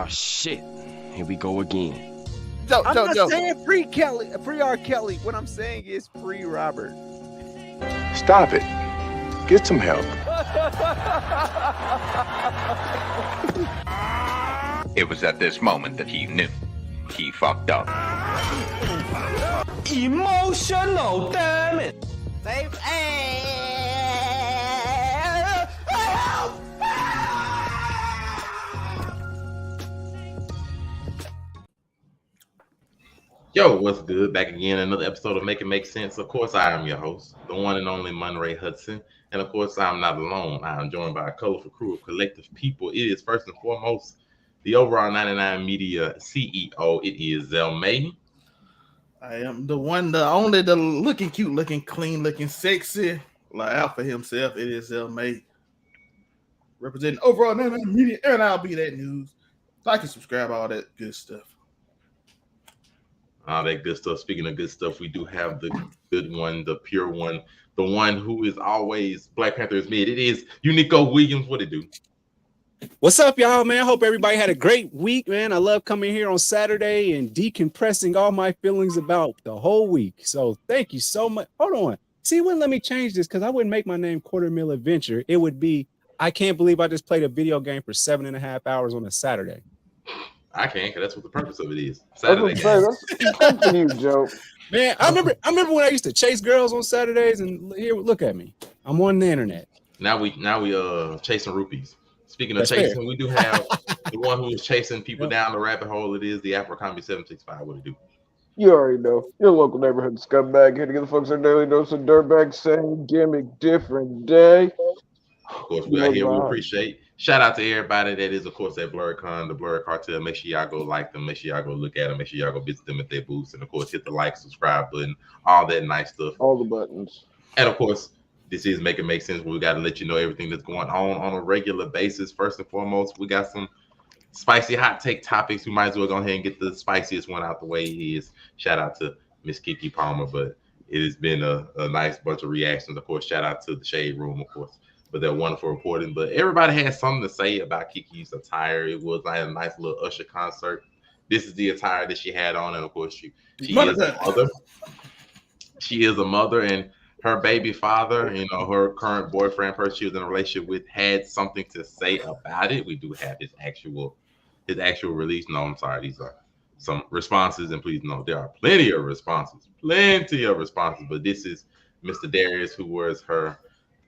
Oh shit. Here we go again. I'm not saying free Kelly, free R. Kelly. What I'm saying is free Robert. Stop it. Get some help. It was at this moment that he knew he fucked up. Emotional damage. Yo, what's good? Back again, another episode of Make It Make Sense. Of course, I am your host, the one and only Monray Hudson. And of course, I'm not alone. I am joined by a colorful crew of collective people. It is first and foremost the Overall 99 Media CEO. It is Zell May. I am the one, the only, the looking cute, looking clean, looking sexy, like Alpha himself. It is Zell May, representing Overall 99 Media, and I'll be that news. Like and subscribe, all that good stuff. All that good stuff. Speaking of good stuff, we do have the good one, the pure one, the one who is always Black Panther's mid. It is Unico Williams. What it do? What's up, y'all, man? I hope everybody had a great week, man. I love coming here on Saturday and decompressing all my feelings about the whole week. So thank you so much. Hold on. See, it wouldn't let me change this because I wouldn't make my name Quarter Mill Adventure. It would be, I can't believe I just played a video game for 7.5 hours on a Saturday. I can't, because that's what the purpose of it is. Saturday that's good for you, Joe. Man, I remember when I used to chase girls on Saturdays, and here, look at me. I'm on the internet. Now we chasing rupees. Speaking of That's chasing, fair. we do have the one who is chasing people down the rabbit hole. It is the Afrocombi 765. What it do? You already know. Your local neighborhood scumbag here to give the folks their daily dose of dirtbag, same gimmick, different day. Of course, we are here. We appreciate. Shout out to everybody that is, of course, at BlurredCon, the Blurred Cartel. Make sure y'all go like them. Make sure y'all go look at them. Make sure y'all go visit them at their booths. And, of course, hit the like, subscribe button, all that nice stuff. All the buttons. And, of course, this is Make It Make Sense. We got to let you know everything that's going on a regular basis. First and foremost, we got some spicy hot take topics. We might as well go ahead and get the spiciest one out the way. It is. Shout out to Miss Keke Palmer. But it has been a nice bunch of reactions. Of course, shout out to the Shade Room, of course. But they're wonderful reporting. But everybody has something to say about Keke's attire. It was like a nice little Usher concert. This is the attire that she had on, and of course, she is a mother. She is a mother, and her baby father, you know, her current boyfriend, person she was in a relationship with, had something to say about it. We do have his actual release. No, I'm sorry, these are some responses, and please know there are plenty of responses. But this is Mr. Darius, who was her.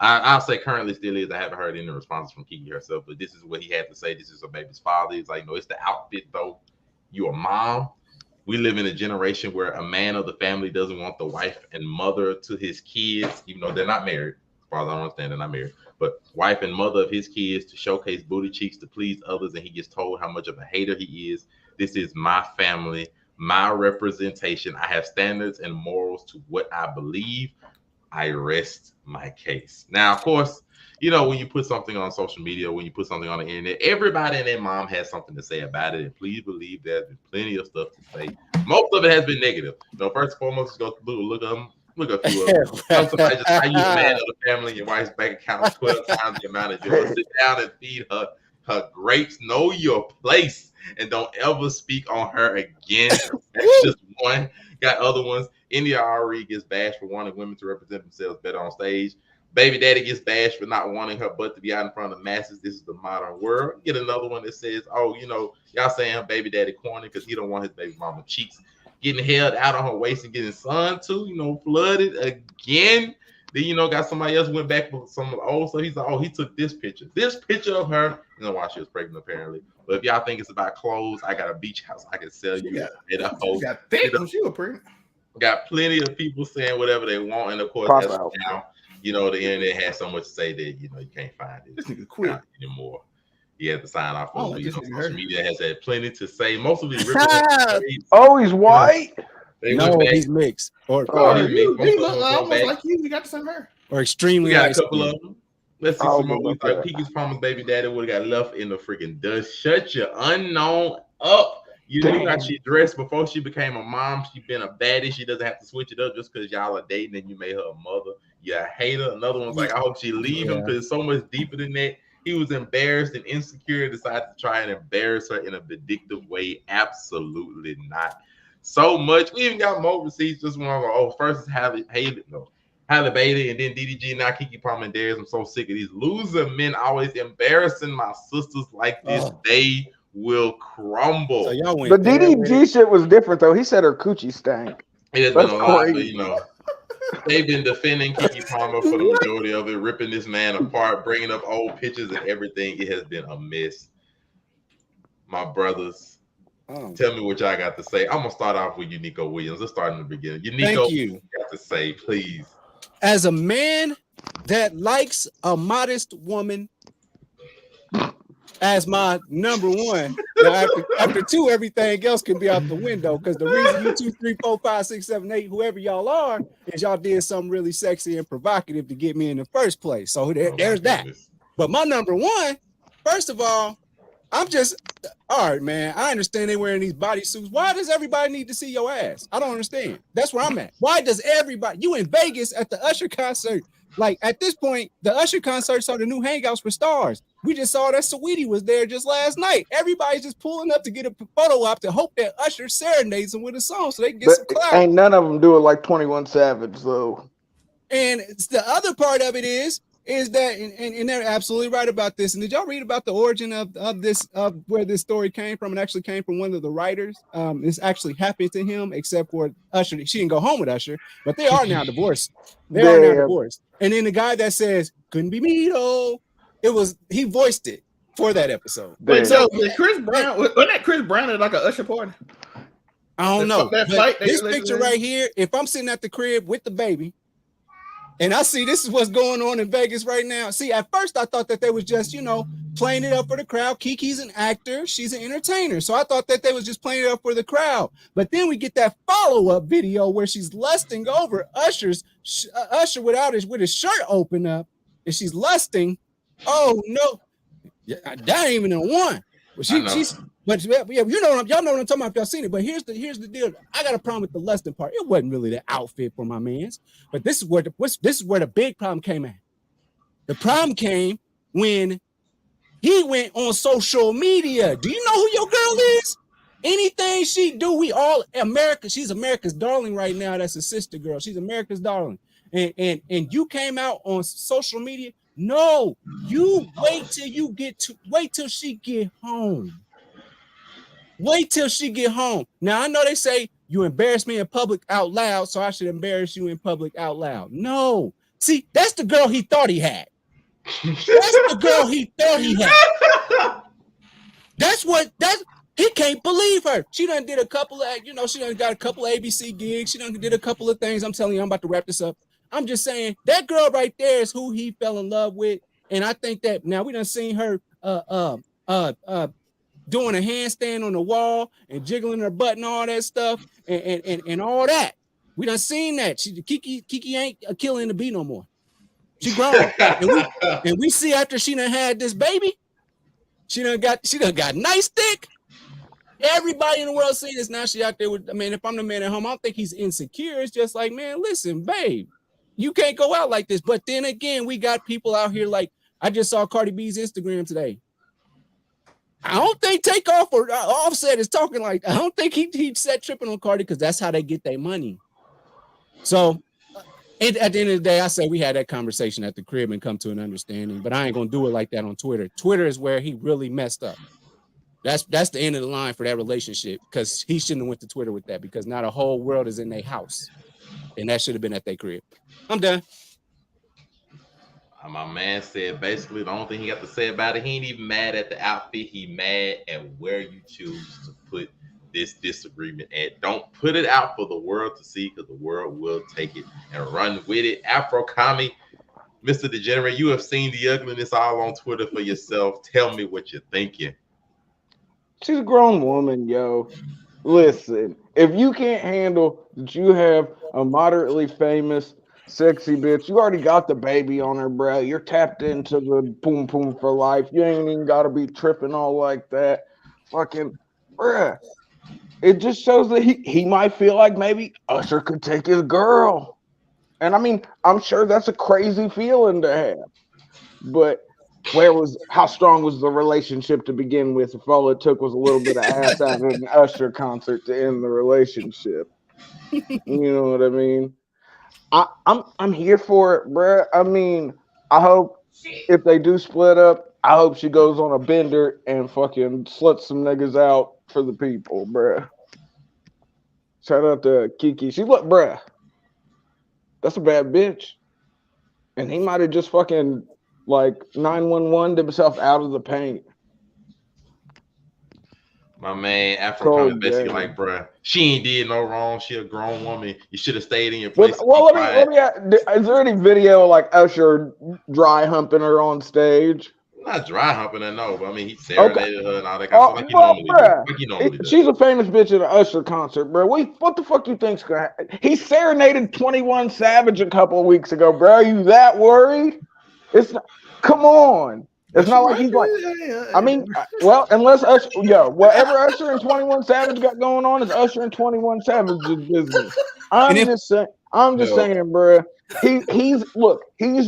I'll say currently still is. I haven't heard any responses from Keke herself, but this is what he had to say. This is her baby's father. He's like, no, it's the outfit though. You're a mom. We live in a generation where a man of the family doesn't want the wife and mother to his kids, even though they're not married. As far as I understand, they're not married. But wife and mother of his kids to showcase booty cheeks to please others, and he gets told how much of a hater he is. This is my family, my representation. I have standards and morals to what I believe. I rest my case. Now, of course, you know, when you put something on social media, when you put something on the internet, everybody and their mom has something to say about it. And please believe there's been plenty of stuff to say. Most of it has been negative. You know, first and foremost, go look a few of them. Somebody just how you a man of the family, your wife's bank account 12 times the amount of yours. Sit down and feed her grapes. Know your place and don't ever speak on her again. That's just one. Got other ones. India Ari gets bashed for wanting women to represent themselves better on stage. Baby daddy gets bashed for not wanting her butt to be out in front of masses. This is the modern world. Get another one that says, oh, you know, y'all saying her baby daddy corny because he don't want his baby mama cheeks getting held out on her waist and getting sun too, you know, flooded again. Then, you know, got somebody else went back for some of the old stuff. He's like, oh, he took this picture of her, you know, while she was pregnant, apparently. But if y'all think it's about clothes, I got a beach house I can sell you. Got plenty of people saying whatever they want, and of course, now, you know, the internet has so much to say that, you know, you can't find it anymore. He had to sign off on it. You know, social media has had plenty to say. Most of these oh, he's white. No, he's mixed. Or he look almost like you. We got the same hair. Or extremely. We got a couple of them. Let's see some more. Like Keke's Palmer's baby daddy would have got left in the freaking dust. Shut your unknown up. You knew how she dressed before she became a mom. She been a baddie. She doesn't have to switch it up just because y'all are dating and you made her a mother. You a hater. Another one's like, I hope she leave him because it's so much deeper than that. He was embarrassed and insecure and decided to try and embarrass her in a vindictive way. Absolutely not. So much. We even got more receipts. Just one of our first is Halle Bailey, and then DDG, now Keke Palmer and Darius. I'm so sick of these loser men always embarrassing my sisters like this. They will crumble. So y'all went The there with DDG it. shit was different though. He said her coochie stank. It has been That's a lot, but crazy. they've been defending Keke Palmer for the majority of it, ripping this man apart, bringing up old pictures and everything. It has been a mess. My brothers, tell me what y'all got to say. I'm gonna start off with you, Nico Williams. Let's start in the beginning. You, Nico, Thank you. What you got to say, please. As a man that likes a modest woman as my number one, now after two, everything else can be out the window. Because the reason you 2, 3, 4, 5, 6, 7, 8, whoever y'all are, is y'all did something really sexy and provocative to get me in the first place. So there's that. But my number one, first of all, I'm just all right, man. I understand they wearing these bodysuits. Why does everybody need to see your ass? I don't understand. That's where I'm at. Why does everybody? You in Vegas at the Usher concert? Like at this point, the Usher concerts are the new hangouts for stars. We just saw that Saweetie was there just last night. Everybody's just pulling up to get a photo op to hope that Usher serenades them with a song so they can get some clout. Ain't none of them do it like 21 Savage though. And the other part of it is that, and they're absolutely right about this. And did y'all read about the origin of where this story came from? It actually came from one of the writers. This actually happened to him, except for Usher. She didn't go home with Usher, but they are now divorced. They are now divorced. And then the guy that says, couldn't be me though, he voiced it for that episode. Wait, so was Chris Brown, wasn't that Chris Brown at like a Usher party? I don't know. This picture right here, if I'm sitting at the crib with the baby, and I see this is what's going on in Vegas right now. See, at first I thought that they was just, playing it up for the crowd. Keke's an actor. She's an entertainer. So I thought that they was just playing it up for the crowd. But then we get that follow-up video where she's lusting over Usher with his shirt open up. And she's lusting. Oh, no. That ain't even a one. But y'all know what I'm talking about if y'all seen it. But here's the deal. I got a problem with the lusting part. It wasn't really the outfit for my man's, but this is where the big problem came at. The problem came when he went on social media. Do you know who your girl is? Anything she do, she's America's darling right now. That's a sister girl. She's America's darling. And you came out on social media. No, you wait till she get home. Wait till she get home. Now I know they say you embarrass me in public out loud, so I should embarrass you in public out loud. No, see, that's the girl he thought he had. That's the girl he thought he had. He can't believe her. She done did a couple of, she done got a couple of ABC gigs. She done did a couple of things. I'm telling you, I'm about to wrap this up. I'm just saying that girl right there is who he fell in love with. And I think that now we done seen her doing a handstand on the wall and jiggling her butt and all that stuff and all that. We done seen that. Keke ain't a killer in the bee no more. She grown. and we see after she done had this baby, she done got nice thick. Everybody in the world seeing this now. She out there with, if I'm the man at home, I don't think he's insecure. It's just like, man, listen, babe, you can't go out like this. But then again, we got people out here like, I just saw Cardi B's Instagram today. I don't think Takeoff or Offset is talking like, I don't think he set tripping on Cardi because that's how they get their money. So and at the end of the day, I say we had that conversation at the crib and come to an understanding, but I ain't going to do it like that on Twitter. Twitter is where he really messed up. That's the end of the line for that relationship because he shouldn't have went to Twitter with that because now the whole world is in their house and that should have been at their crib. I'm done. My man said basically the only thing he got to say about it, he ain't even mad at the outfit. He mad at where you choose to put this disagreement at. Don't put it out for the world to see because the world will take it and run with it. Afro Commie, Mr. Degenerate, you have seen the ugliness all on Twitter for yourself. Tell me what you're thinking. She's a grown woman, yo. Listen, if you can't handle that you have a moderately famous sexy bitch, you already got the baby on her, bro. You're tapped into the boom boom for life. You ain't even got to be tripping all like that. Fucking, bruh. It just shows that he might feel like maybe Usher could take his girl. And I'm sure that's a crazy feeling to have. But how strong was the relationship to begin with if all it took was a little bit of ass out of an Usher concert to end the relationship? You know what I mean? I'm here for it, bruh. I mean, I hope if they do split up, I hope she goes on a bender and fucking sluts some niggas out for the people, bruh. Shout out to Keke. She look, bruh. That's a bad bitch. And he might have just fucking like 911 himself out of the paint. My man, Afro Cold comment basically game. like, bruh, she ain't did no wrong. She a grown woman. You should have stayed in your Well, place. let me. Is there any video like Usher dry humping her on stage? Not dry humping her, no, but I mean, he serenaded her and all that kind of stuff like he Well, normally do. bruh, Like he normally does. she's a famous bitch at an Usher concert, bro. What the fuck you think's gonna happen? He serenaded 21 Savage a couple of weeks ago, bro. Are you that worried? It's not. Come on. It's not like he's like. I mean, well, unless Usher, whatever Usher and 21 Savage got going on is Usher and 21 Savage's business. I'm just saying, bro. He's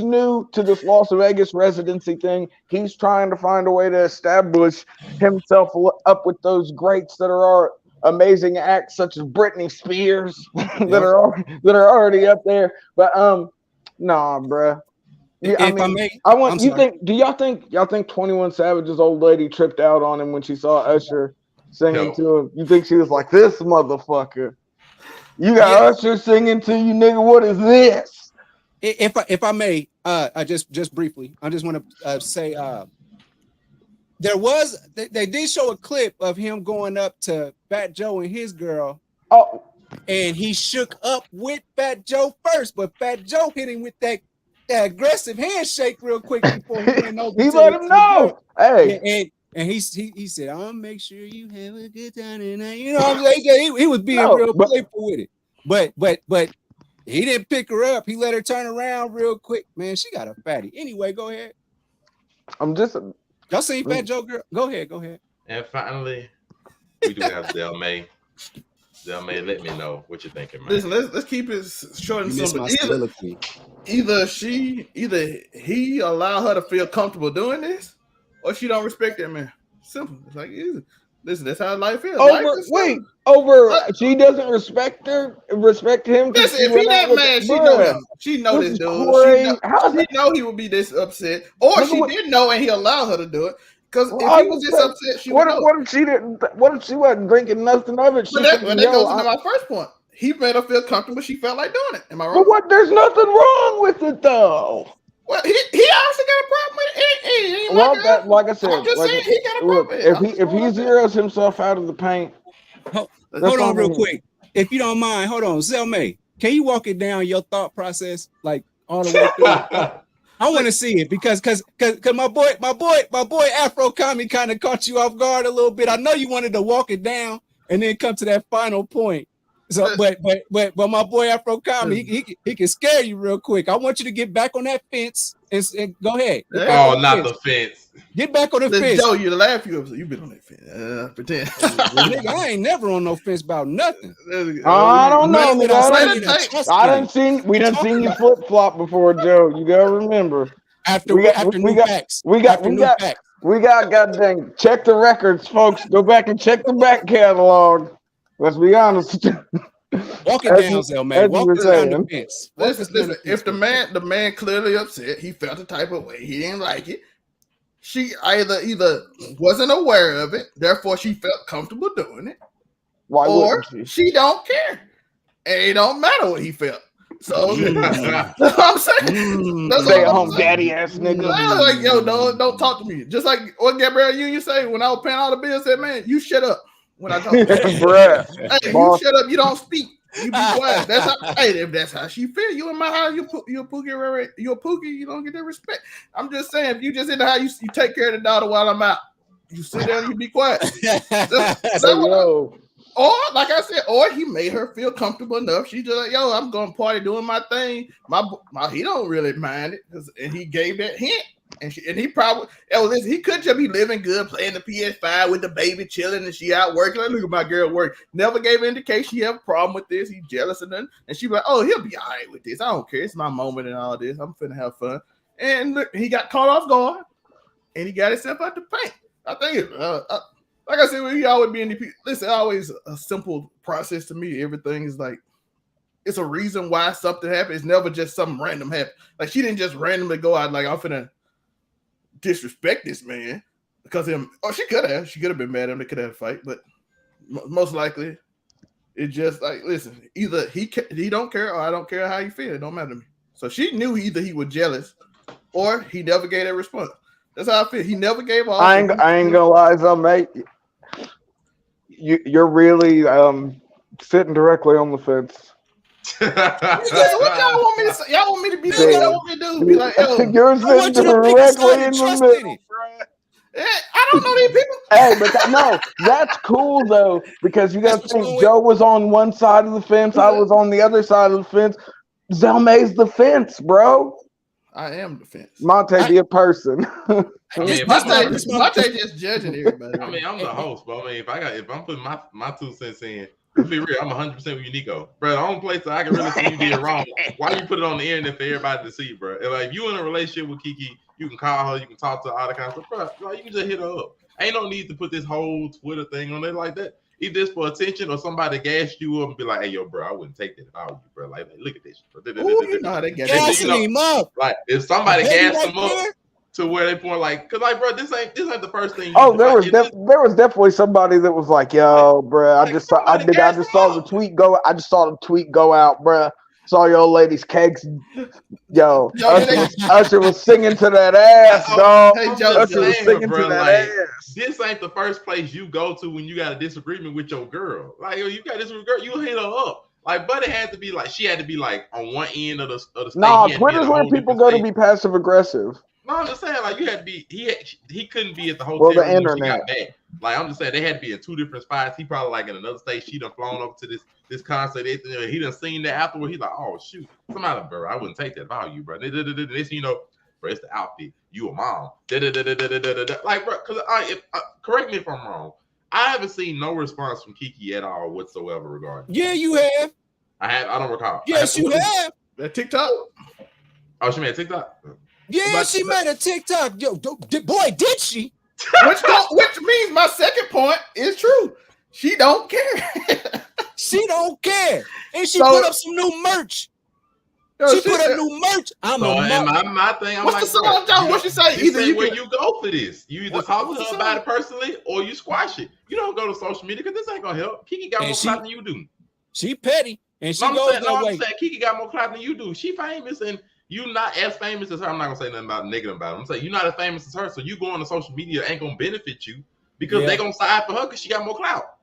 new to this Las Vegas residency thing. He's trying to find a way to establish himself up with those greats that are amazing acts such as Britney Spears that are already up there. But nah, bro. Yeah, do y'all think 21 Savage's old lady tripped out on him when she saw Usher singing to him? You think she was like, this motherfucker? You got Usher singing to you, nigga. What is this? If I may, I just briefly, I just want to say they did show a clip of him going up to Fat Joe and his girl. Oh, and he shook up with Fat Joe first, but Fat Joe hit him with that aggressive handshake real quick before he went over. He let him know. Hey. And he said, "I'll make sure you have a good time tonight." You know what I'm saying? He was being real playful with it. But he didn't pick her up. He let her turn around real quick. Man, she got a fatty. Anyway, go ahead. Y'all seen Fat Joe girl? Go ahead. And finally, we do have Del May. Del May, let me know what you're thinking, man. Listen, let's keep it short and simple. Either he allow her to feel comfortable doing this, or she don't respect that man. Simple. It's like, listen, that's how life is. She doesn't respect him. Listen, if he that mad, she know him. She know this dude. She know he would be this upset, or she didn't know and he allowed her to do it. Because if he was this upset, she would know. What if she wasn't drinking nothing of it? That goes into my first point. He made her feel comfortable. She felt like doing it. Am I wrong? But there's nothing wrong with it, though. Well, he also got a problem with it. Like I said, I'm just saying he got a problem with it. If he zeroes himself out of the paint, hold on real quick. If you don't mind, hold on. Zell May, can you walk it down your thought process, like all the way through? I want to see it because my boy Afro Kami kind of caught you off guard a little bit. I know you wanted to walk it down and then come to that final point. So, but my boy Afro Kami, he can scare you real quick. I want you to get back on that fence and go ahead. Oh, not the fence. Get back on the fence. Joe, you laugh. You've been on that fence. Pretend. Nigga, I ain't never on no fence about nothing. I don't know. We done seen you flip flop before, Joe. You gotta remember. We got goddamn check the records, folks. Go back and check the back catalog. Let's be honest. Walk it down, Zell, man. Walk it down the fence. Listen, if the man clearly upset, he felt the type of way, he didn't like it. She either wasn't aware of it, therefore she felt comfortable doing it. Why or she don't care. And it don't matter what he felt. So that's what I'm saying. Stay at home, daddy ass nigga. Like, yo, don't talk to me. Just like what Gabrielle Union say when I was paying all the bills, said, man, you shut up when I talk. Hey, you shut up, you don't speak. You be quiet. That's how. Hey, if that's how she feel, you in my house, you a pookie, you don't get that respect. I'm just saying, if you just in the house, you take care of the daughter while I'm out. You sit down, you be quiet. Or like I said, or he made her feel comfortable enough. She just like, yo, I'm going to party doing my thing. He don't really mind it, and he gave that hint. And he probably, he could just be living good, playing the PS5 with the baby, chilling, and she out working. Like, look at my girl work. Never gave indication she have a problem with this. He's jealous or nothing. And she be like, oh, he'll be all right with this. I don't care. It's my moment and all this. I'm finna have fun. And look, he got caught off guard. and he got himself out the paint. I think, like I said, we always be in the. Listen, always a simple process to me. Everything is like it's a reason why something happened. It's never just something random happen. Like she didn't just randomly go out like I'm finna disrespect this man because him. Oh, she could have been mad at him. They could have a fight, but most likely. It's just like, listen, either he don't care or I don't care how you feel. It don't matter to me. So she knew either he was jealous or he never gave that response. That's how I feel. He never gave off. I ain't gonna lie, though, mate. You're really sitting directly on the fence. What y'all want me to say? Y'all want me to be like, y'all want me to do? Be like, yo, you're sitting directly in the middle. I don't know these people. Hey, but no, that's cool though, because you got to think Joe was on one side of the fence, I was on the other side of the fence. Zelmay's the fence, bro. I am the fence. Monte, be a person. I mean, Monte just judging everybody. I mean, I'm the host, but I mean, if I'm putting my 2 cents in, to be real, I'm 100% with you, Nico. Bro, the only place that I can really see you being wrong, why you put it on the internet for everybody to see, bro? And like, if you in a relationship with Keke, you can call her, you can talk to her, all that kind of stuff, bro. Like, you can just hit her up. Ain't no need to put this whole Twitter thing on there like that. Either this for attention or somebody gassed you up and be like, hey, yo, bro, I wouldn't take that if I was you, bro. Like look at this. Bro. Ooh, you know how they get him up. Like, if somebody gassed him up to where they point like, cause like, bro, this ain't the first thing. There was definitely somebody that was like, yo, bro, I just saw the tweet go. I just saw the tweet go out, bro. Saw your ladies' cakes. Yo, Usher was singing to that ass, dog. Usher was singing to that ass. This ain't the first place you go to when you got a disagreement with your girl. Like, yo, you got this girl, you hit her up. Like, but it had to be like she had to be like on one end of the state. Nah, Twitter's where people go to be passive aggressive. No, I'm just saying, like, you had to be. He couldn't be at the hotel the room internet. when she got back. Like, I'm just saying, they had to be in 2 different spots. He probably like in another state. She done flown over to this concert. He done seen that afterward. He's like, oh shoot, somebody, bro, I wouldn't take that value, bro. This, you know, bro, it's the outfit. You a mom. Like, bro, because correct me if I'm wrong. I haven't seen no response from Keke at all whatsoever regarding. Yeah, you have. I don't recall. Yes, you have. That TikTok. Oh, she made a TikTok. Yeah, she made a TikTok. Yo, boy, did she? Which means my second point is true. She don't care. She don't care. And she put up some new merch. She put up new merch. My thing. I'm what's like, the song, what she say? Either you go for this. You either talk to her about it personally or you squash it. You don't go to social media because this ain't gonna help. Keke got more clout than you do. She petty. And she I'm goes saying, that way. I'm saying Keke got more clout than you do. She famous and you not as famous as her. I'm not gonna say nothing about negative about it. I'm saying you're not as famous as her, so you going to social media ain't gonna benefit you because they gonna side for her because she got more clout.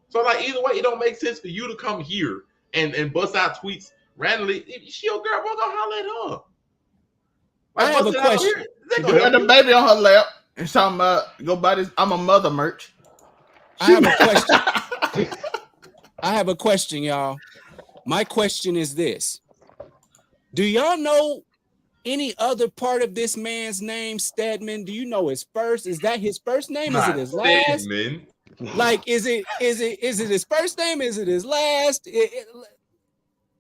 So like either way, it don't make sense for you to come here and bust out tweets randomly. If she your girl, we're gonna holler at her. Like, I have a question. Got the baby on her lap and talking about go buy this. I'm a mother merch. I have a question. I have a question, y'all. My question is this. Do y'all know any other part of this man's name, Stedman? Do you know his first? Is that his first name? Is it his last? Stedman. Like, is it his first name? Is it his last?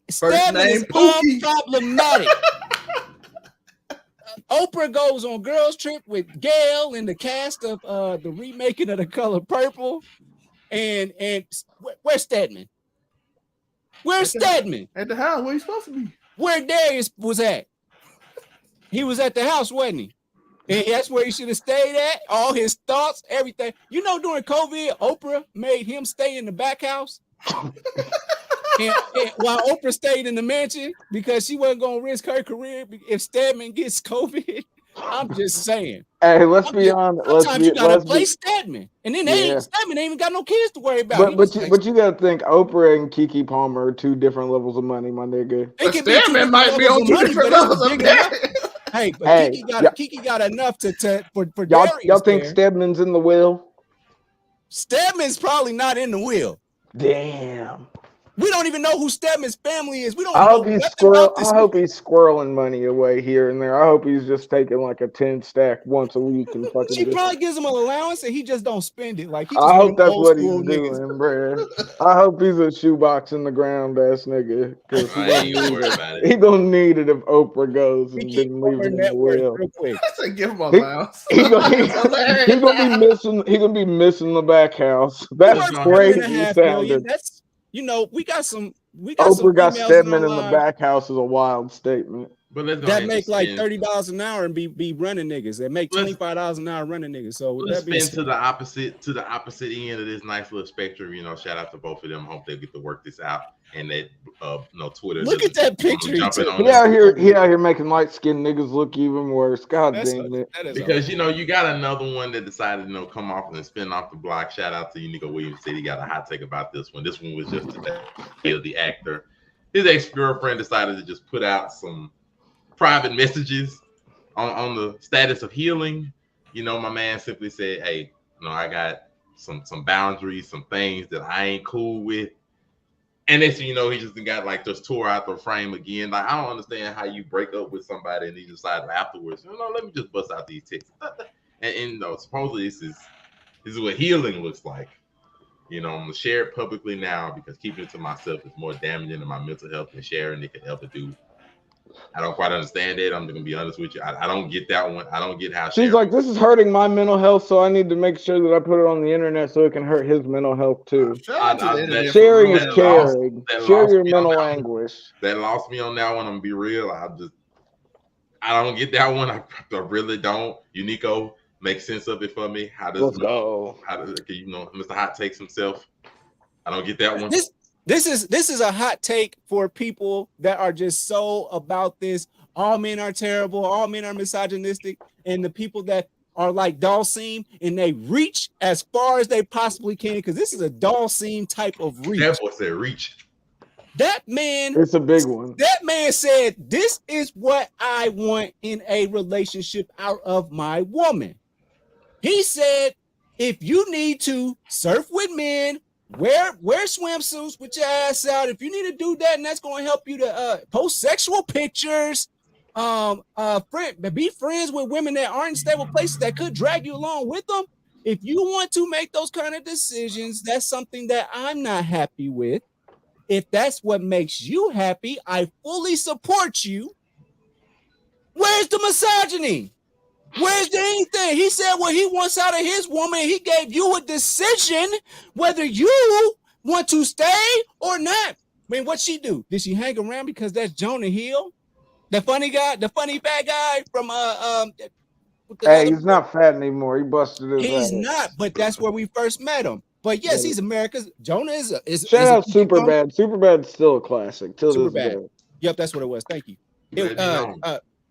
Stedman is problematic. Oprah goes on girls trip with Gail in the cast of the remaking of The Color Purple. And where's Stedman? Where's Stedman? At the house where he's supposed to be. Where Darius was at. He was at the house, wasn't he? And that's where he should have stayed at. All his thoughts, everything. You know, during COVID, Oprah made him stay in the back house. and while Oprah stayed in the mansion because she wasn't going to risk her career if Stedman gets COVID. I'm just saying. Hey, let's be honest. Sometimes you gotta play Stedman, and then Stedman ain't even got no kids to worry about. But you gotta think Oprah and Keke Palmer are 2 different levels of money, my nigga. Stedman might be on 2 different levels of money. Hey, but Keke got enough for y'all think Stedman's in the will? Stedman's probably not in the will. Damn. We don't even know who Stedman's family is. We don't I know hope he's nothing about this. I hope he's squirreling money away here and there. I hope he's just taking like a 10 stack once a week and fucking. She probably gives him an allowance and he just don't spend it. Like he I just hope that's old what he's school niggas. doing, bruh. I hope he's a shoebox in the ground ass nigga because I ain't even worried about it. he gonna need it if Oprah goes He and keep didn't leave it her in the net worth will. real quick. I said give him a allowance. He gonna be missing. He gonna be missing the back house. That's Worth crazy $7.5 million. sounding. That's we got some Oprah got females in our Stedman in the lives back house is a wild statement. But let's go that ahead make and like spin. $30 an hour and be running niggas. That make $25 an hour running niggas. So with Let's that being spin said, to the opposite end of this nice little spectrum. You know, shout out to both of them. Hope they get to work this out. And that Twitter. look at that picture. He Jumping took. on He out here making light skinned niggas look even worse. God damn it. Because you know you got another one that decided come off and spin off the block. Shout out to Unico Williams. Said he got a hot take about this one. This one was just today. The actor, his ex-girlfriend decided to just put out some private messages on the status of healing. You know, my man simply said, "Hey, I got some boundaries, some things that I ain't cool with." And then, he just got just tore out the frame again. Like, I don't understand how you break up with somebody and you decide afterwards, let me just bust out these texts. And supposedly this is what healing looks like. I'm gonna share it publicly now because keeping it to myself is more damaging to my mental health than sharing it could ever do. I don't quite understand it. I'm gonna be honest with you. I don't get that one. I don't get how she's like, this is hurting my mental health, so I need to make sure that I put it on the internet so it can hurt his mental health too. Sharing is caring. Share your mental anguish. That lost me on that one. I'm gonna be real. I don't get that one. I really don't. Unico, make sense of it for me. Let's go. Mr. Hot Takes himself. I don't get that one. This is a hot take for people that are just so about this. All men are terrible. All men are misogynistic. And the people that are like Dalsim and they reach as far as they possibly can because this is a Dalsim type of reach. That boy said reach. That man, it's a big one. That man said, this is what I want in a relationship out of my woman. He said, if you need to surf with men, wear swimsuits with your ass out. If you need to do that, and that's going to help you to post sexual pictures, be friends with women that aren't in stable places that could drag you along with them. If you want to make those kind of decisions, that's something that I'm not happy with. If that's what makes you happy, I fully support you. Where's the misogyny? Where's the anything? He said what he wants out of his woman. He gave you a decision whether you want to stay or not. I mean, what'd she do? Did she hang around because that's Jonah Hill? The funny guy, the funny fat guy from hey, he's not fat anymore. He busted his He's ass. not, but that's where we first met him. But yes, he's America's. Jonah is shout out Superbad. Superbad's still a classic till this day. Yep, that's what it was. Thank you.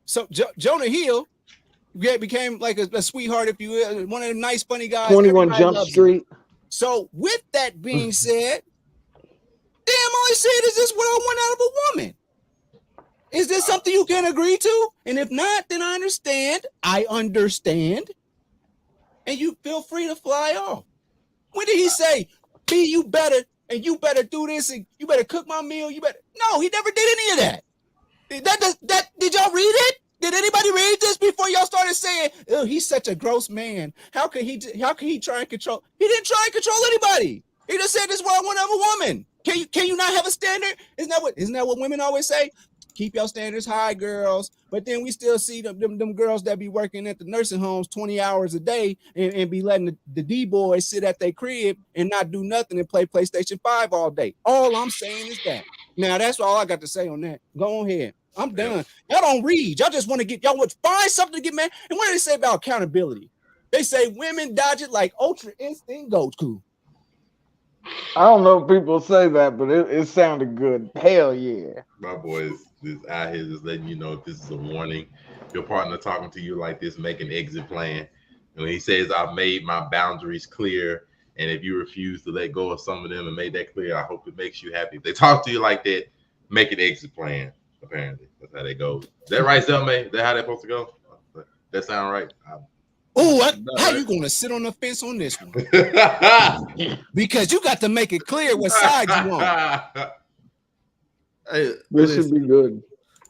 So Jonah Hill became like a sweetheart, if you will, one of the nice, funny guys. 21 Jump Street. So with that being said, damn, all I said is this what I want out of a woman. Is this something you can agree to? And if not, then I understand. And you feel free to fly off. When did he say, B, you better do this and you better cook my meal? No, he never did any of that. Did y'all read it? Did anybody read this before y'all started saying, oh, he's such a gross man? How can he try and control? He didn't try and control anybody. He just said this is what I want of a woman. Can you not have a standard? Isn't that what women always say? Keep your standards high, girls. But then we still see them girls that be working at the nursing homes 20 hours a day and be letting the D-boys sit at their crib and not do nothing and play PlayStation 5 all day. All I'm saying is that. Now, that's all I got to say on that. Go ahead. I'm done. Y'all don't read. Y'all just want to y'all would find something to get mad. And what do they say about accountability? They say women dodge it like Ultra Instinct Goku. I don't know if people say that, but it sounded good. Hell yeah. My boy is out here just letting you know if this is a warning. Your partner talking to you like this, make an exit plan. And when he says, I've made my boundaries clear, and if you refuse to let go of some of them and make that clear, I hope it makes you happy. If they talk to you like that, make an exit plan, apparently. That's how they go. Is that right, Zelmay? Is that how they're supposed to go? That sound right? Oh, how you gonna sit on the fence on this one? Because you got to make it clear what side you on. Hey, This should be good.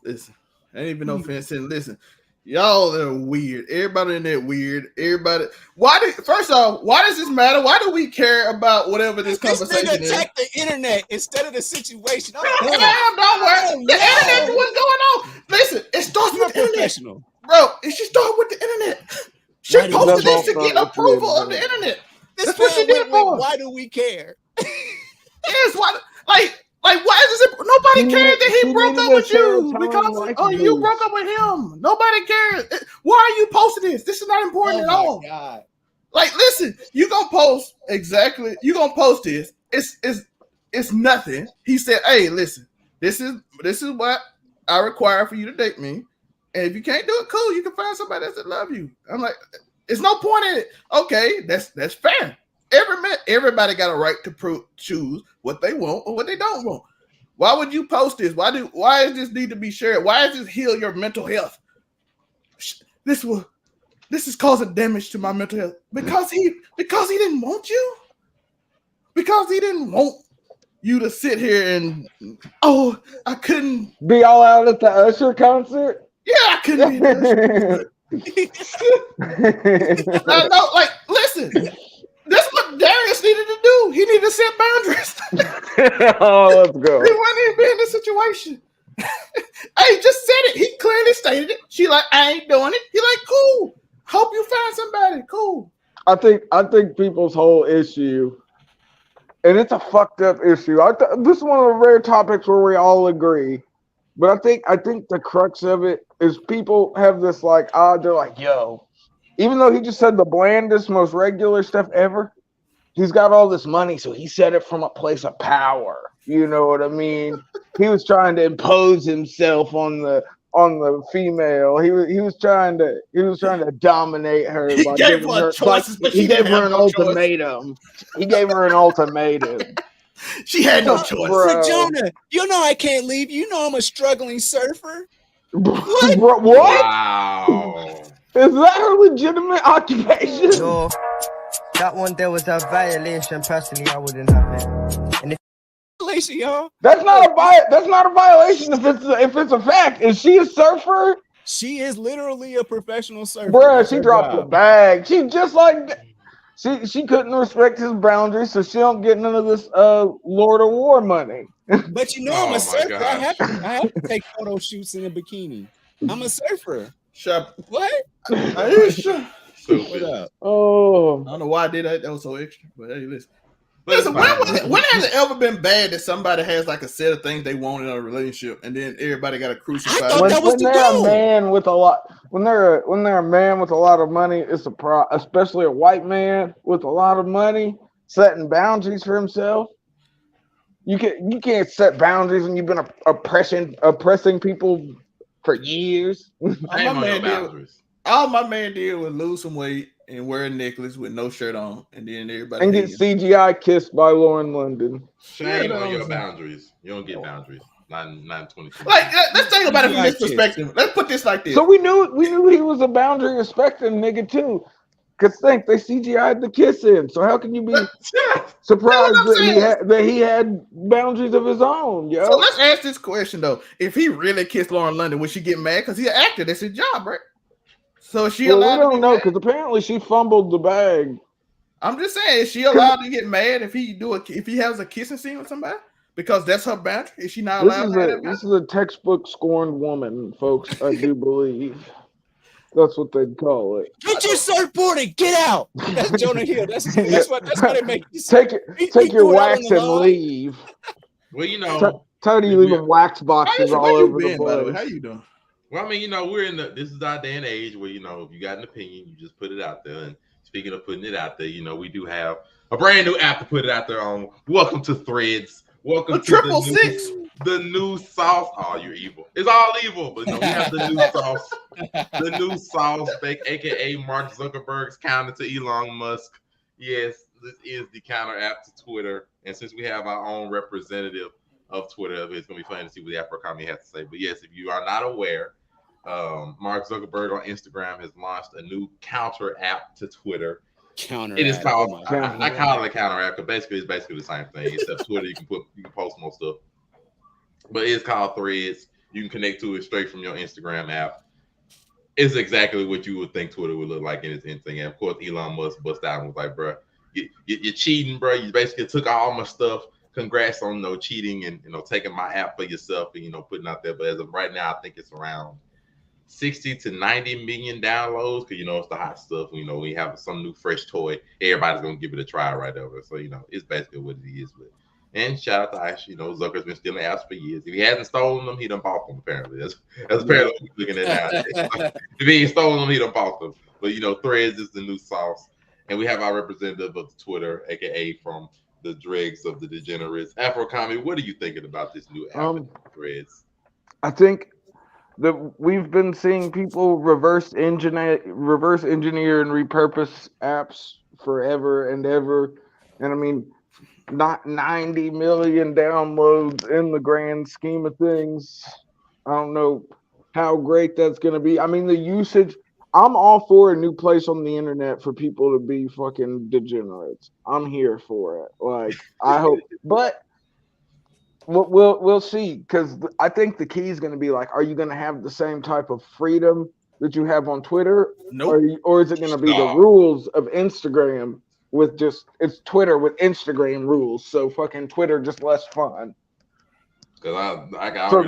Listen, ain't even no offense. And listen, y'all are weird. Everybody in there weird. Everybody. First off, why does this matter? Why do we care about whatever this conversation nigga is? attack the internet instead of the situation. Don't worry. The internet is what's going on. Listen, it starts with the internet. Professional. Bro, it should start with the internet. She Why do we posted this care? to get approval of the internet. That's what she did for. Why do we care? Yes, why? Like, why is this? Nobody cares that he broke up with you because you broke up with him. Nobody cares. Why are you posting this? This is not important at all. God. Like, listen, you gonna post exactly. You gonna post this. It's nothing. He said, "Hey, listen, this is what I require for you to date me, and if you can't do it, cool. You can find somebody else that love you." I'm like, it's no point in it. Okay, that's fair. Everybody got a right to choose what they want or what they don't want. Why would you post this? Why does this need to be shared? Why does this heal your mental health? This is causing damage to my mental health because he didn't want you. Because he didn't want you to sit here and I couldn't be all out at the Usher concert. Yeah, I couldn't be an Usher. I know, like, listen. That's what Darius needed to do. He needed to set boundaries. Oh, let's go. He wouldn't even be in this situation. Hey, just said it. He clearly stated it. She like, I ain't doing it. He like, cool. Hope you find somebody. Cool. I think people's whole issue, and it's a fucked up issue. This is one of the rare topics where we all agree. But I think the crux of it is people have this like, they're like, yo. Even though he just said the blandest, most regular stuff ever, he's got all this money, so he said it from a place of power. You know what I mean? He was trying to impose himself on the female. He was trying to dominate her. He gave her choices, but he gave her an ultimatum. He gave her an ultimatum. She had no choice. But Jonah, you know I can't leave. You know I'm a struggling surfer. What? Wow. Is that her legitimate occupation? No, that one there was a violation. Personally, I wouldn't have it. And Violation, y'all. That's not a violation if it's a fact. Is she a surfer? She is literally a professional surfer. Bruh, she dropped the bag. She just like she couldn't respect his boundaries, so she don't get none of this Lord of War money. But you know I'm a surfer. I have to take photo shoots in a bikini. I'm a surfer. What? Are you sure? Stupid. What up? Oh, I don't know why I did that. That was so extra. But hey, listen. When has it ever been bad that somebody has like a set of things they want in a relationship, and then everybody got to crucify? I thought that was the goal. When they're a man with a lot of money, it's a problem. Especially a white man with a lot of money setting boundaries for himself. You can't set boundaries when you've been oppressing people for years. All my man did was lose some weight and wear a necklace with no shirt on, and then everybody get CGI kissed by Lauren London. Shame on your boundaries. You don't get boundaries. Not 22. Like, let's think about it from this perspective. Let's put this like this. So we knew he was a boundary respecting nigga too. Cause they CGI'd the kiss in. So how can you be surprised that he had boundaries of his own, yo? So let's ask this question though: if he really kissed Lauren London, would she get mad? Because he's an actor. That's his job, right? So is she allowed? We don't know because apparently she fumbled the bag. I'm just saying, is she allowed to get mad if he has a kissing scene with somebody? Because that's her boundary. Is she not allowed? This is a textbook scorned woman, folks. I do believe. That's what they'd call it. Get your surfboard and get out. That's Jonah Hill. That's what they make you say. Take your wax and leave. Well, you know, how do you leave wax boxes all over the place? How you doing? Well, I mean, you know, this is our day and age where, you know, if you got an opinion, you just put it out there. And speaking of putting it out there, you know, we do have a brand new app to put it out there on. Welcome to Threads. Welcome to the new sauce. Oh, you're evil. It's all evil, but no, we have the new sauce. The new sauce, aka Mark Zuckerberg's counter to Elon Musk. Yes, this is the counter app to Twitter. And since we have our own representative of Twitter, it's gonna be fun to see what the Afro Economy has to say. But yes, if you are not aware, Mark Zuckerberg on Instagram has launched a new counter app to Twitter. Counter. It is ad. called. Oh my God. I call it a counter app because basically it's basically the same thing. Except Twitter, you can post more stuff, but it's called Threads. You can connect to it straight from your Instagram app. It's exactly what you would think Twitter would look like in its thing. And of course, Elon Musk bust out and was like, "Bro, you're cheating, bro. You basically took all my stuff. Congrats on cheating and taking my app for yourself and putting out there." But as of right now, I think it's around 60 to 90 million downloads because it's the hot stuff. We have some new fresh toy. Everybody's gonna give it a try right over. So it's basically what it is. But and shout out to Ash. Zucker's been stealing apps for years. If he hasn't stolen them, he done bought them. Apparently, that's apparently what we're looking at now. If he ain't stolen them, he done bought them. But Threads is the new sauce, and we have our representative of Twitter, aka from the dregs of the degenerates, Afro Commie. What are you thinking about this new app, Threads? I think that we've been seeing people reverse engineer and repurpose apps forever and ever. And I mean, not 90 million downloads in the grand scheme of things. I don't know how great that's going to be. I mean, the usage, I'm all for a new place on the internet for people to be fucking degenerates. I'm here for it. Like, I hope, but we'll see, because I think the key is going to be like, are you going to have the same type of freedom that you have on Twitter? Nope. Or is it going to be the rules of Instagram with just, it's Twitter with Instagram rules, so fucking Twitter just less fun. Because I got so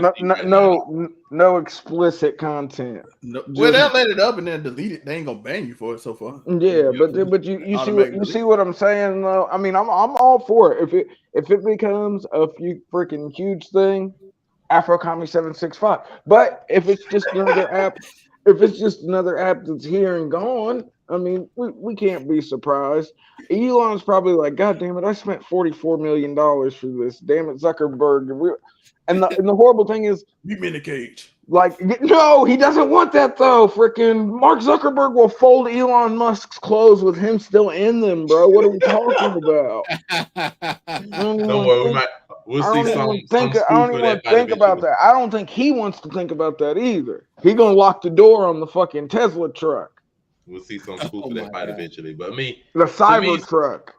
no explicit content. No, well, they'll let it up and then delete it. They ain't gonna ban you for it so far. Yeah, but you see what I'm saying though. I mean, I'm all for it. If it becomes a freaking huge thing, Afro Commie 765. But if it's just another app, that's here and gone, I mean, we can't be surprised. Elon's probably like, God damn it, I spent $44 million for this. Damn it, Zuckerberg. And the horrible thing is, meet me in the cage. Like, no, he doesn't want that though. Freaking Mark Zuckerberg will fold Elon Musk's clothes with him still in them, bro. What are we talking about? Don't worry, we'll see some. I don't even want to think about that. I don't think he wants to think about that either. He gonna lock the door on the fucking Tesla truck. We'll see some spoof of that fight eventually. But the cyber truck.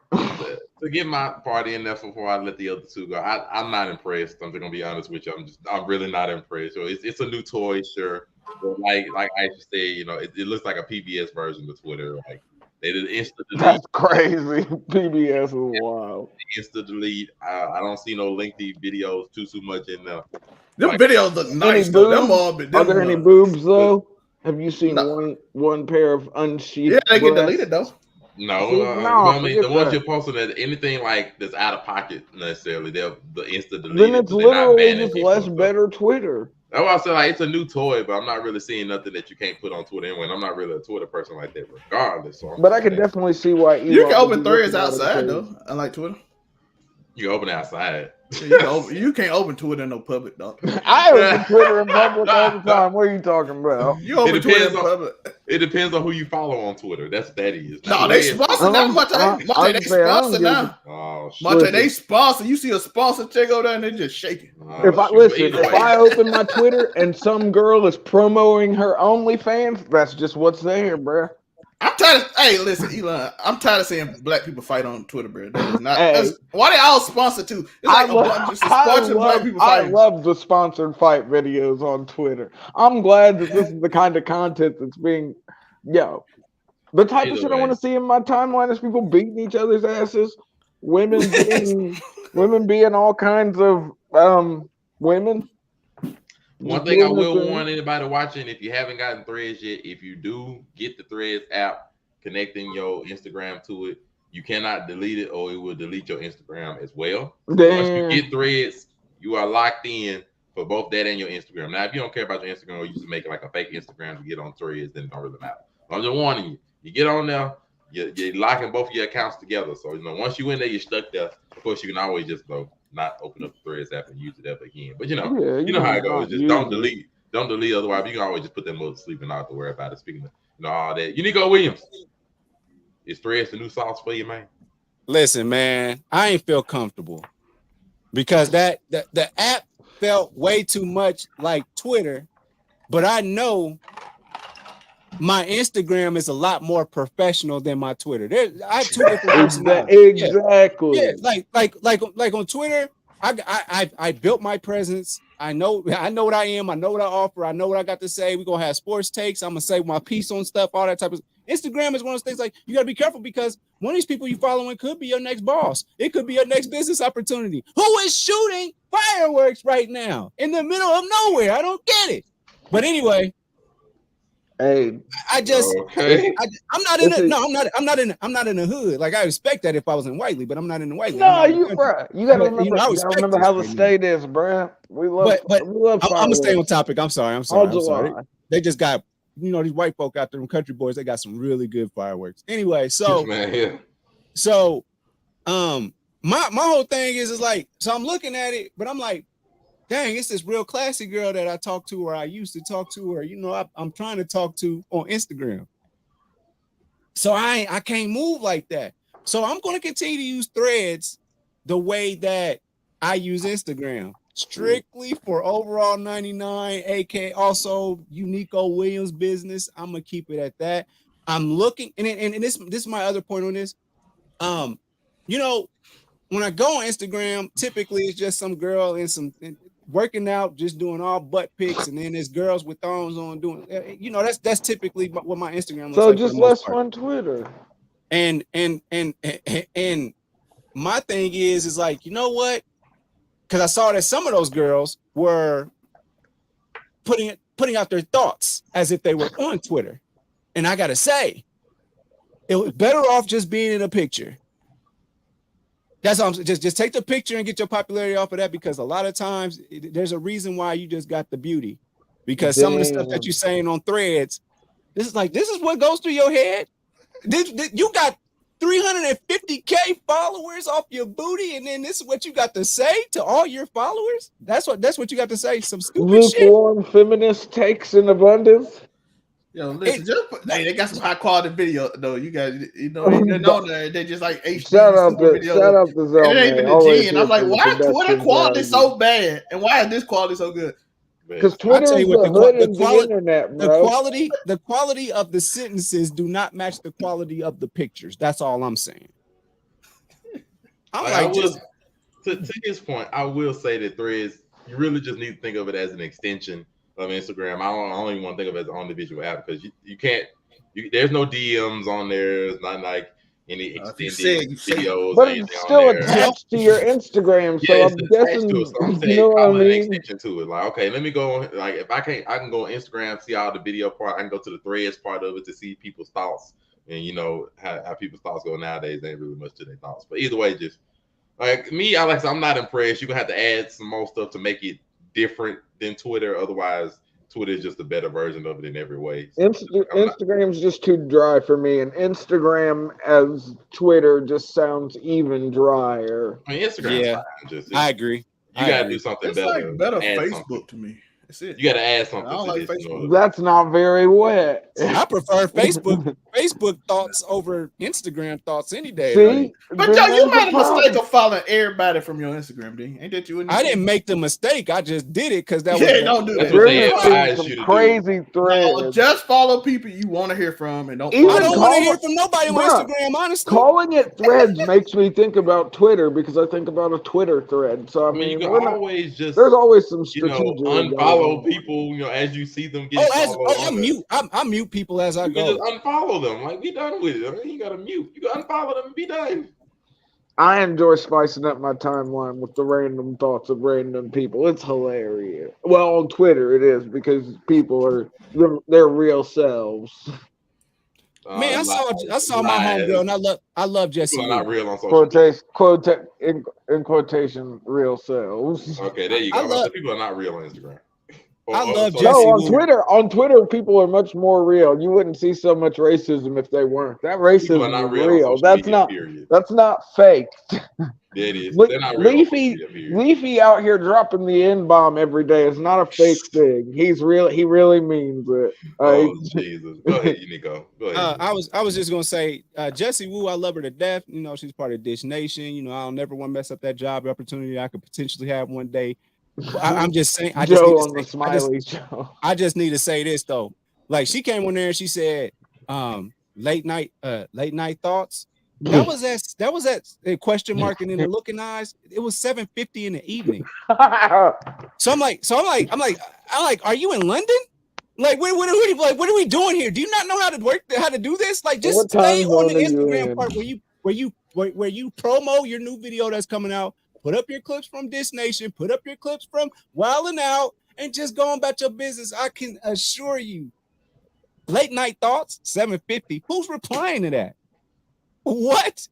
To get my party in there before I let the other two go, I'm not impressed. I'm just gonna be honest with you. I'm really not impressed. So it's a new toy, sure. But like I just say, it looks like a PBS version of Twitter. Like they did instant delete. That's crazy. PBS is wild. Instant delete. I don't see no lengthy videos too much in there. Them videos look nice though. Are there any boobs though? Have you seen one pair of unsheathed? Yeah, they get deleted though. No, I mean the ones you're posting that anything like that's out of pocket necessarily, they'll the instant delete. Then it's literally just less better Twitter. That's why I said like it's a new toy, but I'm not really seeing nothing that you can't put on Twitter anyway. And I'm not really a Twitter person like that, regardless. So but I can definitely see why you can open Threads outside though, unlike Twitter. You open it outside. You can't open Twitter in no public, dog. I open Twitter in public all the time. What are you talking about? You open Twitter in public. It depends on who you follow on Twitter. That is. No, they sponsor now. They sponsor now. Oh, Monte, they sponsor. You see a sponsor check over there and they're just shaking. If I open my Twitter and some girl is promoting her OnlyFans, that's just what's there, bro. I'm tired of, hey, listen, Elon, I'm tired of seeing black people fight on Twitter, bro. That is not, why they all sponsored too? It's like I love the sponsored fight videos on Twitter. I'm glad that this is the kind of content that's being, the type of shit I want to see in my timeline is people beating each other's asses, women being all kinds of women. One thing I will warn anybody watching, if you haven't gotten Threads yet, if you do get the Threads app, connecting your Instagram to it, you cannot delete it or it will delete your Instagram as well. Damn. Once you get Threads, you are locked in for both that and your Instagram. Now, if you don't care about your Instagram or you just make it like a fake Instagram to get on Threads, then it don't really matter. I'm just warning you. You get on there, you're locking both of your accounts together. So, once you're in there, you're stuck there. Of course, you can always just not open up the Threads app and use it ever again. But you know how it goes. Just don't delete. Otherwise, you can always just put them up to sleep and not have to worry about it. Speaking of all that, Unico Williams, is Threads the new sauce for you, man? Listen, man, I ain't feel comfortable because the app felt way too much like Twitter, but I know my Instagram is a lot more professional than my Twitter. I have two different personalities. Exactly. Yeah, like on Twitter, I built my presence. I know what I am. I know what I offer. I know what I got to say. We're gonna have sports takes. I'm gonna say my piece on stuff, all that type of. Instagram is one of those things like you gotta be careful because one of these people you following could be your next boss. It could be your next business opportunity. Who is shooting fireworks right now in the middle of nowhere? I don't get it. But anyway, hey, I just Okay. I'm not in the I'm not in the hood. Like I expect that if I was in Whiteley, but I'm not in the Whiteley. no, you bro, you gotta But, remember, I you gotta respect remember this how the right now. state is, bro. We love But I'm gonna fireworks. stay on topic. I'm sorry. All July. They just got these white folk out there, them country boys. They got some really good fireworks. Anyway, Yes, so man, yeah. so my whole thing is like so I'm looking at it, but I'm like, dang, it's this real classy girl that I talk to or I used to talk to or I'm trying to talk to on Instagram. So I can't move like that. So I'm going to continue to use Threads the way that I use Instagram, strictly for overall 99, aka also Unico Williams business. I'm gonna keep it at that. I'm looking, and this is my other point on this. When I go on Instagram, typically it's just some girl and working out, just doing all butt pics, and then there's girls with thongs on doing. That's typically what my Instagram looks So like. just less fun Twitter. And my thing is like, you know what? Because I saw that some of those girls were putting out their thoughts as if they were on Twitter, and I gotta say, it was better off just being in a picture. That's all. Just take the picture and get your popularity off of that, because a lot of times there's a reason why you just got the beauty, because some of the stuff that you're saying on Threads, this is what goes through your head. You got 350K followers off your booty, and then this is what you got to say to all your followers? That's what you got to say. Some stupid lukewarm feminist takes in abundance. Yo, listen, they got some high quality video though. You guys, they just like HD shout out to and it ain't even the G. And I'm like, why Twitter quality so bad, and why is this quality so good? Because Twitter is the hood of the internet, bro. The quality of the sentences do not match the quality of the pictures. That's all I'm saying. To his point, I will say that Threads, you really just need to think of it as an extension of Instagram. I don't even want to think of it as an individual app, because you can't. There's no DMs on there. It's not like any extended videos. But it's still attached to your Instagram, so I'm guessing. So I'm saying, an extension to it. Like, okay, let me go. Like, if I can go on Instagram, see all the video part. I can go to the Threads part of it to see people's thoughts, and how people's thoughts go nowadays. Ain't really much to their thoughts, but either way, just like me, I'm not impressed. You're gonna have to add some more stuff to make it different than Twitter. Otherwise, Twitter is just a better version of it in every way. So Instagram's just too dry for me, and Instagram as Twitter just sounds even drier. I mean, Instagram, I agree. You gotta do something better. Like better Facebook to me. That's it. You gotta add something. I don't like Facebook. That's not very wet. I prefer Facebook thoughts over Instagram thoughts any day. See, but you made a mistake of following everybody from your Instagram, D. Ain't that you? I didn't make the mistake. I just did it because that was. Don't do that. Some crazy threads. No, just follow people you want to hear from, and don't. I don't want to hear from nobody on Instagram. Honestly, calling it Threads makes me think about Twitter, because I think about a Twitter thread. So I mean, you can always just there's always some strategic unfollow people, as you see them get. I mute people as I go. Just unfollow them. Like, be done with it. I mean, you gotta mute. You gotta unfollow them and be done. I enjoy spicing up my timeline with the random thoughts of random people. It's hilarious. Well, on Twitter it is, because people are their real selves. Man, I saw my homegirl, and I love Jesse. People are not real on social media. In quotation, real selves. Okay, there you go. People are not real on Instagram. I love Jesse. No, on Twitter, people are much more real. You wouldn't see so much racism if they weren't. That racism is real. That's not fake. It is. Leafy out here dropping the N-bomb every day. It's not a fake thing. He really means it. Jesus. Go ahead, Nico. Go ahead. I was just gonna say, Jessie Woo, I love her to death. She's part of Dish Nation. I'll never want to mess up that job opportunity I could potentially have one day. I'm just saying. I Joe on the Smiley Show. I just need to say this though. Like she came on there and she said, late night thoughts. That was that question mark and in the looking eyes. It was 7:50 in the evening. So I'm like, are you in London? Like, what are we doing here? Do you not know how to do this? Like, just stay on the Instagram part where you promo your new video that's coming out. Put up your clips from Diss Nation. Put up your clips from Wildin' Out, and just go on about your business. I can assure you, late night thoughts, 7:50. Who's replying to that? What?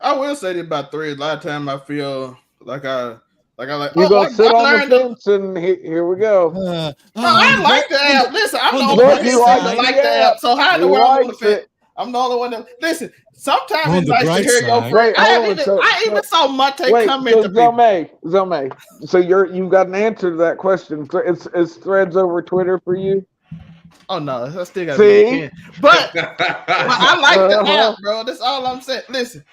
I will say that about Threads. A lot of time I feel like I You go sit on the fence and here we go. I like the app. Listen, I'm the only one that like the app. So how in the world I'm on the fence? I'm the only one that listen. Sometimes it's nice to hear your friend. I even saw Monte comment to people. Zome. So you've got an answer to that question. Is Threads over Twitter for you? Oh no, I still got to but I like the app, bro. That's all I'm saying. Listen,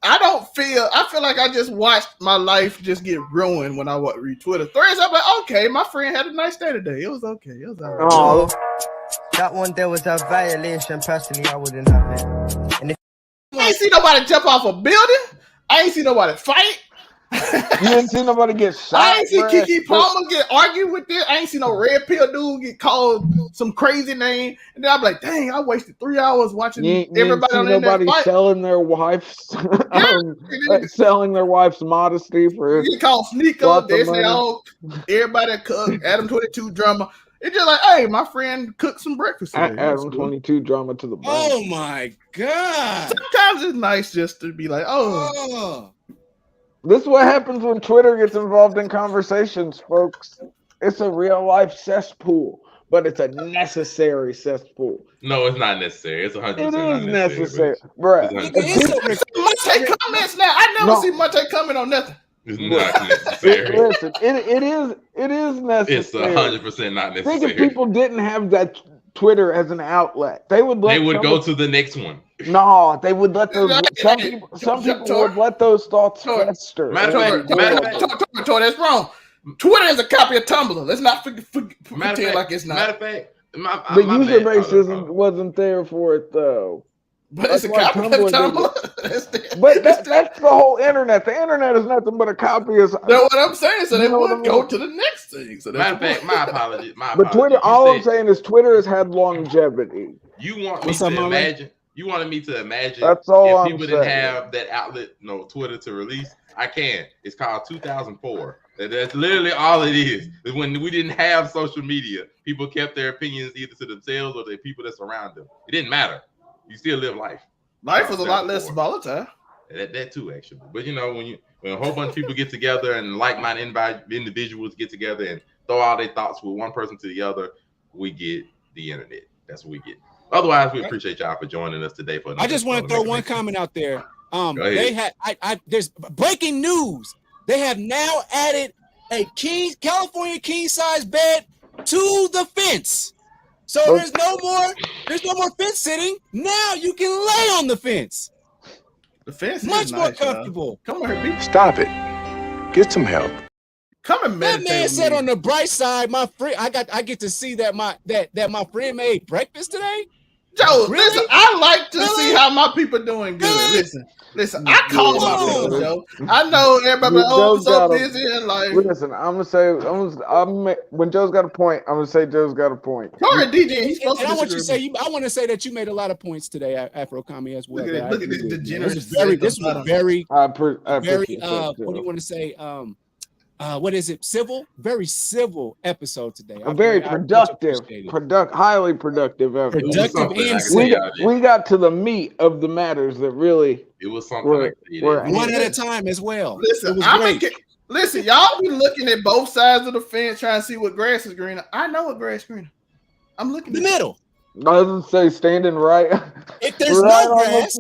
I feel like I just watched my life just get ruined when I read Twitter. Threads, I'm like, okay, my friend had a nice day today. It was okay. It was all right. Oh, that one there was a violation. Personally, I wouldn't have it. And I ain't see nobody jump off a building. I ain't see nobody fight. You didn't see nobody get shot. I ain't see Keke Palmer get argued with this. I ain't see no red pill dude get called some crazy name. And then I'm like, dang, I wasted 3 hours watching everybody on the internet fight. Selling their wives, selling their wife's modesty for. You called Sneaker, Destiny Oak, everybody cook, Adam 22 drummer. It's just like, hey, my friend cooked some breakfast today. Adam 22 drama to the bone. Oh my god! Sometimes it's nice just to be like, oh. This is what happens when Twitter gets involved in conversations, folks. It's a real life cesspool, but it's a necessary cesspool. No, it's not necessary. It's 100%. It is necessary, bro. Monte comments now. I never see Monte comment on nothing. It's not necessary. Listen, it is necessary. It's 100% not necessary. Think if people didn't have that Twitter as an outlet, they would go to the next one. No, they would let those. Some people would let those thoughts fester. Matter of fact, that's wrong. Twitter is a copy of Tumblr. Let's not pretend like it's not. Matter of fact, the user base wasn't there for it though. But it's a copy of Tumblr. But that's the whole internet. The internet is nothing but a copy of. That's what I'm saying. So they would go to the next thing. So matter of fact, my apologies. But Twitter, I'm saying is Twitter has had longevity. You want me to imagine? You wanted me to imagine that's all if people didn't have that outlet, Twitter to release. I can. It's called 2004. That's literally all it is. When we didn't have social media, people kept their opinions either to themselves or the people that surround them. It didn't matter. You still live life. Life was a lot less volatile. That too, actually. But when a whole bunch of people get together and like-minded individuals get together and throw all their thoughts with one person to the other, we get the internet. That's what we get. Otherwise, we appreciate y'all for joining us today. I just want to throw one comment out there. There's breaking news. They have now added a California king size bed to the fence. So there's no more fence sitting. Now you can lay on the fence. The fence much more comfortable. Come on, here, stop it. Get some help. Come and meditate. That man said on the bright side, my friend, I get to see that my friend made breakfast today. Joe, listen, I like to see how my people doing good. Listen, I call my people, Joe. I know everybody so busy and like. Listen, I'm gonna say, when Joe's got a point, I'm gonna say Joe's got a point. You're a DJ. He's supposed to. I want to say that you made a lot of points today, Afro Commie as well. Look at this degenerate. This was very. What do you want to say? What is it? Very civil episode today. A very productive, highly productive episode. We got to the meat of the matters that really. It was something one at a time as well. Listen, y'all be looking at both sides of the fence trying to see what grass is greener. I know what grass is greener. I'm looking the middle. Doesn't say standing right. If there's no grass.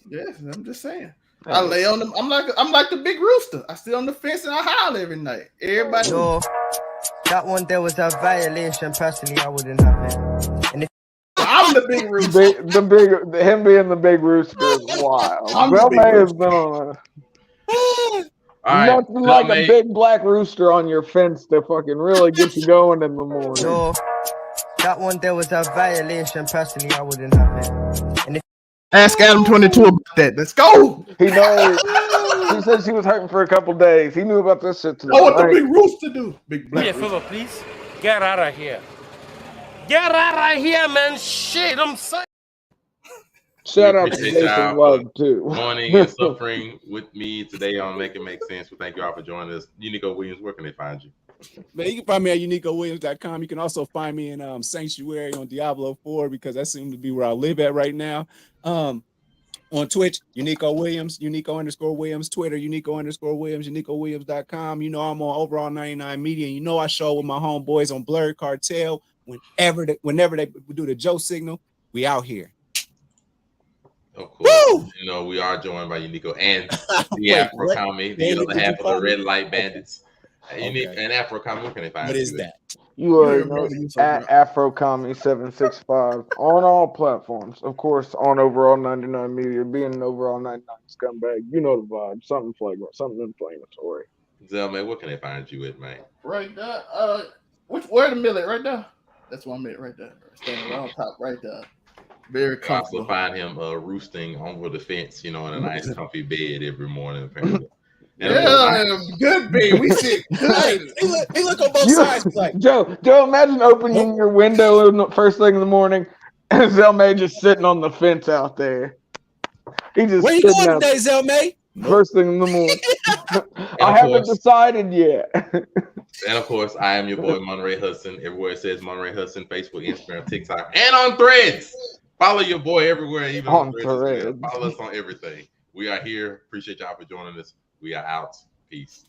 Yes, I'm just saying. I lay on them. I'm like the big rooster. I sit on the fence and I howl every night. Everybody. No, that one there was a violation. Personally, I wouldn't have it. And I'm the big rooster. Him being the big rooster is wild. Bell May has been on. All right. Nothing like a big black rooster on your fence to fucking really get you going in the morning. Yo, that one there was a violation. Personally, I wouldn't have it. And if Ask Adam 22 about that. Let's go. He knows. She said she was hurting for a couple days. He knew about this shit too. Oh, what the big rooster do? Big black Give me a rooster. favor, please. Get out of here. Get out of here, man. Shit, I'm saying. Shout out to appreciate Jason y'all Love too. Mourning and suffering with me today on Make It Make Sense. We thank you all for joining us. Unico Williams, where can they find you? Man, you can find me at UnicoWilliams.com. You can also find me in Sanctuary on Diablo 4 because that seems to be where I live at right now. On Twitch, Unico Williams, Unico_Williams, Twitter, Unico_Williams, UnicoWilliams.com. You know, I'm on Overall 99 Media. You know, I show with my homeboys on Blurred Cartel. Whenever they do the Joe signal, we out here. Of course. Woo! You know, we are joined by Unico and the Afro Comedy, the other half of the Red Light Bandits. Unique and Afro Comedy, where can they find What is that? You already know at Afro Comedy 765 on all platforms. Of course, on Overall 99 Media, being an Overall 99 scumbag, you know the vibe. Something flagrant, something inflammatory. Zell, man, where can they find you at, man? Right there. Where the millet? Right there. That's one minute right there. Standing on top right there. Very You comfortable. also find him roosting over the fence, you know, in a nice comfy bed every morning, apparently. Yeah, good bed. We sit good. He look on both sides. Like Joe, imagine opening your window in the first thing in the morning and Zelmay just sitting on the fence out there. He just where you going today, Zelmay? First thing in the morning. I haven't decided yet. And of course, I am your boy Monterey Hudson. Everywhere it says Monterey Hudson, Facebook, Instagram, TikTok, and on Threads. Follow your boy everywhere, even on Threads. Follow us on everything. We are here. Appreciate y'all for joining us. We are out. Peace.